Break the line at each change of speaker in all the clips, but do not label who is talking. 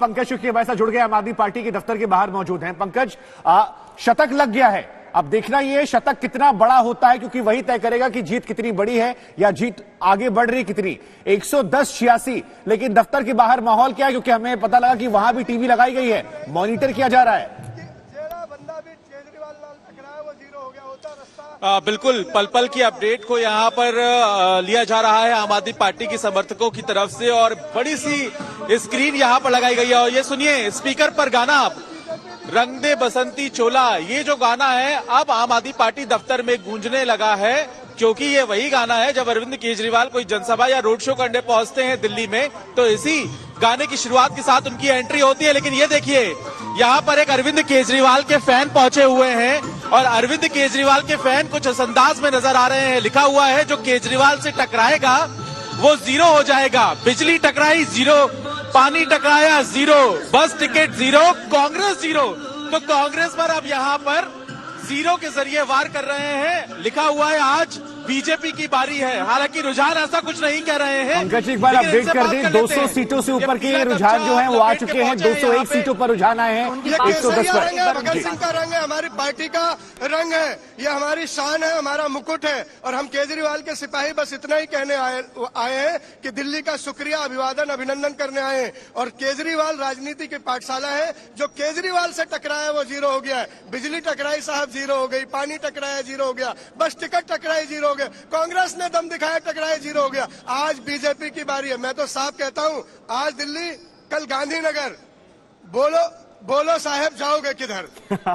पंकज शुक्ल हमारे साथ जुड़ गए, आम आदमी पार्टी के दफ्तर के बाहर मौजूद हैं। पंकज, शतक लग गया है, अब देखना ये शतक कितना बड़ा होता है, क्योंकि वही तय करेगा कि जीत कितनी बड़ी है या जीत आगे बढ़ रही कितनी। 110-86, लेकिन दफ्तर के बाहर माहौल क्या है, क्योंकि हमें पता लगा कि वहां भी टीवी लगाई गई है, मॉनिटर किया जा रहा है।
बिल्कुल, पल पल की अपडेट को यहाँ पर लिया जा रहा है आम आदमी पार्टी के समर्थकों की तरफ से, और बड़ी सी स्क्रीन यहाँ पर लगाई गई है। और ये सुनिए, स्पीकर पर गाना रंग दे बसंती चोला, ये जो गाना है अब आम आदमी पार्टी दफ्तर में गूंजने लगा है, क्योंकि ये वही गाना है जब अरविंद केजरीवाल कोई जनसभा या रोड शो करने पहुंचते हैं दिल्ली में, तो इसी गाने की शुरुआत के साथ उनकी एंट्री होती है। लेकिन ये देखिए, यहाँ पर एक अरविंद केजरीवाल के फैन पहुंचे हुए हैं, और अरविंद केजरीवाल के फैन कुछ इस अंदाज में नजर आ रहे हैं। लिखा हुआ है, जो केजरीवाल से टकराएगा वो जीरो हो जाएगा। बिजली टकराई जीरो, पानी टकराया जीरो, बस टिकट जीरो, कांग्रेस जीरो। तो कांग्रेस पर अब यहाँ पर जीरो के जरिए वार कर रहे हैं। लिखा हुआ है, आज बीजेपी की बारी है। हालांकि रुझान ऐसा कुछ नहीं कह रहे हैं।
पंकज, एक बार अपडेट कर दें, 200 सीटों से ऊपर के रुझान जो हैं वो आ चुके हैं। 201 सीटों पर रुझान आए हैं, 110 पर।
भगत सिंह का रंग है, हमारी पार्टी का रंग है, ये हमारी शान है, हमारा मुकुट है। और हम केजरीवाल के सिपाही बस इतना ही कहने आए हैं कि दिल्ली का शुक्रिया, अभिवादन, अभिनंदन करने आए हैं। और केजरीवाल राजनीति की पाठशाला है, जो केजरीवाल से टकराया वो जीरो हो गया है। बिजली टकराई साहब जीरो हो गई, पानी टकराया जीरो हो गया, बस टिकट टकराई जीरो हो गया, कांग्रेस ने दम दिखाया टकराए जीरो हो गया। आज बीजेपी की बारी है। मैं तो साफ कहता हूं, आज दिल्ली, कल गांधीनगर। बोलो साहब, जाओगे किधर?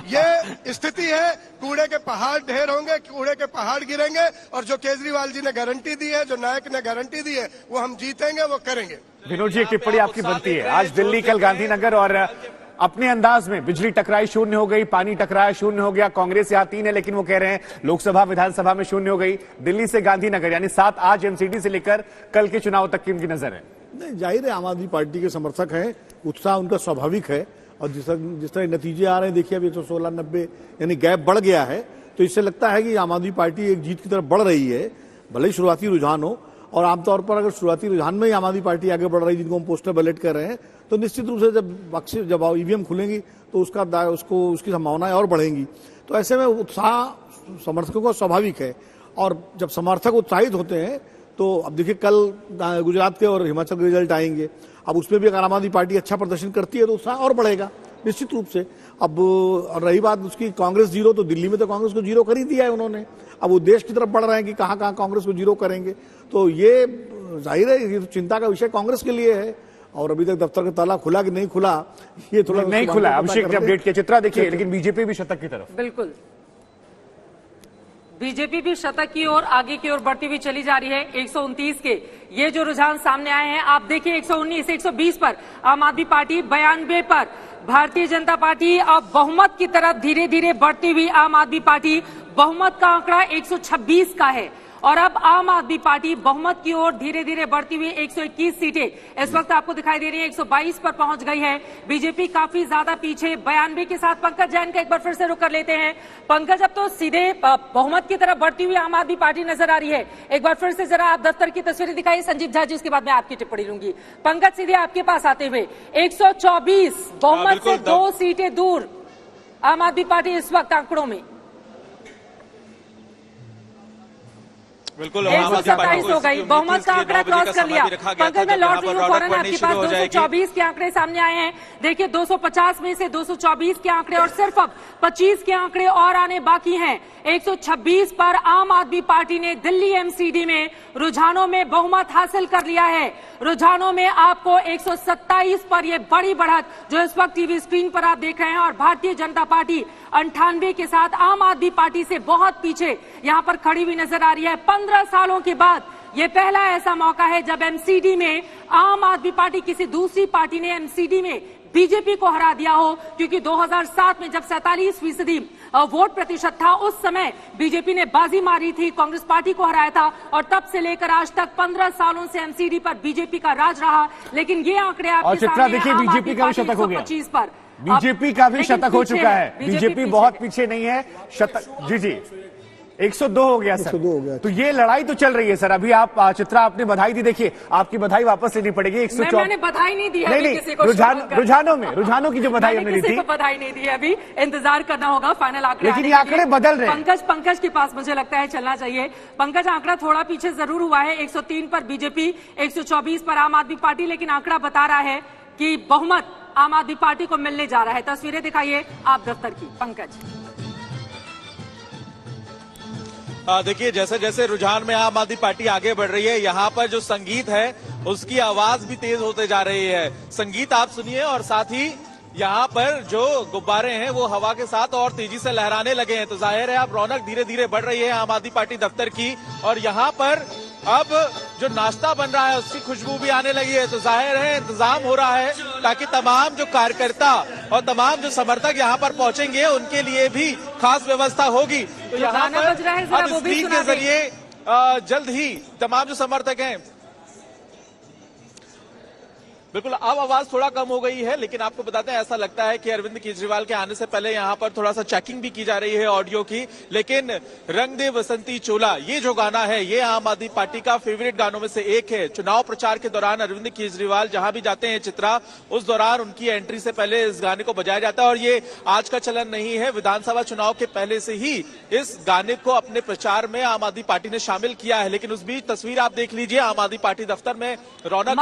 ये स्थिति है। कूड़े के पहाड़ ढेर होंगे, कूड़े के पहाड़ गिरेंगे, और जो केजरीवाल जी ने गारंटी दी है, जो नायक ने गारंटी दी है, वो हम जीतेंगे, वो करेंगे।
विनोद जी, एक टिप्पणी आपकी बनती है। आज दिल्ली, कल गांधीनगर, और अपने अंदाज में बिजली टकराई शून्य हो गई, पानी टकराया शून्य हो गया। कांग्रेस यहाँ 3 है, लेकिन वो कह रहे हैं लोकसभा विधानसभा में शून्य हो गई। दिल्ली से गांधीनगर, यानी 7 आज एमसीडी से लेकर कल के चुनाव तक की उनकी नजर है।
नहीं, जाहिर है आम आदमी पार्टी के समर्थक हैं, उत्साह उनका स्वाभाविक है। और जिस तरह नतीजे आ रहे हैं, देखिए अभी 116-90 यानी गैप बढ़ गया है, तो इससे लगता है कि आम आदमी पार्टी एक जीत की तरफ बढ़ रही है, भले ही शुरुआती रुझान हो। और आमतौर पर अगर शुरुआती रुझान में ही आम आदमी पार्टी आगे बढ़ रही है, जिनको हम पोस्टर बैलेट कर रहे हैं, तो निश्चित रूप से जब ईवीएम खुलेंगी तो उसकी संभावनाएं और बढ़ेंगी। तो ऐसे में उत्साह समर्थकों का स्वाभाविक है। और जब समर्थक उत्साहित होते हैं, तो अब देखिए कल गुजरात के और हिमाचल के रिजल्ट आएंगे। अब उसमें भी अगर आम आदमी पार्टी अच्छा प्रदर्शन करती है तो उत्साह और बढ़ेगा निश्चित रूप से। अब और रही बात उसकी कांग्रेस जीरो, तो दिल्ली में तो कांग्रेस को जीरो कर ही दिया है उन्होंने। अब वो देश की तरफ बढ़ रहे हैं कि कहां कहां कांग्रेस को जीरो करेंगे। तो ये जाहिर है, ये तो चिंता का विषय कांग्रेस के लिए है। और अभी तक दफ्तर का ताला खुला कि नहीं खुला, ये थोड़ा
नहीं खुला। अभिषेक ने अपडेट किया। चित्रा देखिए, लेकिन बीजेपी भी शतक की तरफ।
बिल्कुल, बीजेपी भी शतक की ओर आगे की ओर बढ़ती हुई चली जा रही है। 129 के ये जो रुझान सामने आए हैं, आप देखिए 119, 120 पर आम आदमी पार्टी, 92 पर भारतीय जनता पार्टी। अब बहुमत की तरफ धीरे धीरे बढ़ती हुई आम आदमी पार्टी, बहुमत का आंकड़ा 126 का है। और अब आम आदमी पार्टी बहुमत की ओर धीरे धीरे बढ़ती हुई 121 सीटें इस वक्त आपको दिखाई दे रही है, 122 पर पहुंच गई है। बीजेपी काफी ज्यादा पीछे 92 के साथ। पंकज जैन का एक बार फिर से रुक कर लेते हैं। पंकज, अब तो सीधे बहुमत की तरफ बढ़ती हुई आम आदमी पार्टी नजर आ रही है। एक बार फिर से जरा आप दफ्तर की तस्वीरें दिखाइए। संजीव झा जी, उसके बाद मैं आपकी टिप्पणी लूंगी। पंकज, सीधे आपके पास आते हुए 124 बहुमत से 2 सीटें दूर आम आदमी पार्टी इस वक्त आंकड़ों में।
बिल्कुल,
127 हो गई, बहुमत का आंकड़ा क्रॉस कर लिया। पंकज, मैं लौट रही हूँ फौरन आपके पास। 224 के आंकड़े सामने आए हैं। देखिए 250 में से 224 के आंकड़े, और सिर्फ अब 25 के आंकड़े और आने बाकी हैं। 126 पर आम आदमी पार्टी ने दिल्ली एमसीडी में रुझानों में बहुमत हासिल कर लिया है। रुझानों में आपको 127 पर यह बड़ी बढ़त जो इस वक्त टीवी स्क्रीन पर आप देख रहे हैं, और भारतीय जनता पार्टी 98 के साथ आम आदमी पार्टी से बहुत पीछे यहां पर खड़ी हुई नजर आ रही है। 15 सालों के बाद ये पहला ऐसा मौका है जब एमसीडी में आम आदमी पार्टी, किसी दूसरी पार्टी ने एमसीडी में बीजेपी को हरा दिया हो। क्योंकि 2007 में जब 47% वोट प्रतिशत था, उस समय बीजेपी ने बाजी मारी थी, कांग्रेस पार्टी को हराया था। और तब से लेकर आज तक 15 सालों से एमसीडी पर बीजेपी का राज रहा। लेकिन ये आंकड़े आपके सामने,
देखिए बीजेपी का भी शतक हो गया।
125 पर
बीजेपी का भी शतक हो चुका है। बीजेपी बहुत पीछे नहीं है। शतक, जी, 102 हो गया सर।
102 हो गया।
तो ये लड़ाई तो चल रही है सर। अभी आप चित्रा आपने बधाई दी, देखिए आपकी बधाई वापस लेनी पड़ेगी। 104
मैंने बधाई नहीं दी है अभी किसी को।
रुझानों की जो बधाई हमने ली
किसी
थी,
को बधाई नहीं दी है अभी, इंतजार करना होगा फाइनल आंकड़े।
लेकिन ये आंकड़े बदल रहे हैं।
पंकज के पास मुझे लगता है चलना चाहिए। पंकज, आंकड़ा थोड़ा पीछे जरूर हुआ है, 103 पर बीजेपी, 124 पर आम आदमी पार्टी, लेकिन आंकड़ा बता रहा है कि बहुमत आम आदमी पार्टी को मिलने जा रहा है। तस्वीरें दिखाइए आप दफ्तर की, पंकज।
देखिए जैसे जैसे रुझान में आम आदमी पार्टी आगे बढ़ रही है, यहाँ पर जो संगीत है उसकी आवाज भी तेज होते जा रही है। संगीत आप सुनिए और साथ ही यहाँ पर जो गुब्बारे हैं वो हवा के साथ और तेजी से लहराने लगे हैं। तो जाहिर है अब रौनक धीरे धीरे बढ़ रही है आम आदमी पार्टी दफ्तर की, और यहाँ पर अब जो नाश्ता बन रहा है उसकी खुशबू भी आने लगी है। तो जाहिर है इंतजाम हो रहा है ताकि तमाम जो कार्यकर्ता और तमाम जो समर्थक यहाँ पर पहुंचेंगे उनके लिए भी खास व्यवस्था होगी। तो यहाँ पर अब स्क्रीन के जरिए जल्द ही तमाम जो समर्थक हैं, बिल्कुल अब आवाज थोड़ा कम हो गई है, लेकिन आपको बताते हैं ऐसा लगता है कि अरविंद केजरीवाल के आने से पहले यहाँ पर थोड़ा सा चेकिंग भी की जा रही है ऑडियो की। लेकिन रंग दे बसंती चोला ये जो गाना है ये आम आदमी पार्टी का फेवरेट गानों में से एक है। चुनाव प्रचार के दौरान अरविंद केजरीवाल जहां भी जाते हैं चित्रा, उस दौरान उनकी एंट्री से पहले इस गाने को बजाया जाता है। और ये आज का चलन नहीं है, विधानसभा चुनाव के पहले से ही इस गाने को अपने प्रचार में आम आदमी पार्टी ने शामिल किया है। लेकिन उस बीच तस्वीर आप देख लीजिए, आम आदमी पार्टी दफ्तर में रौनक है।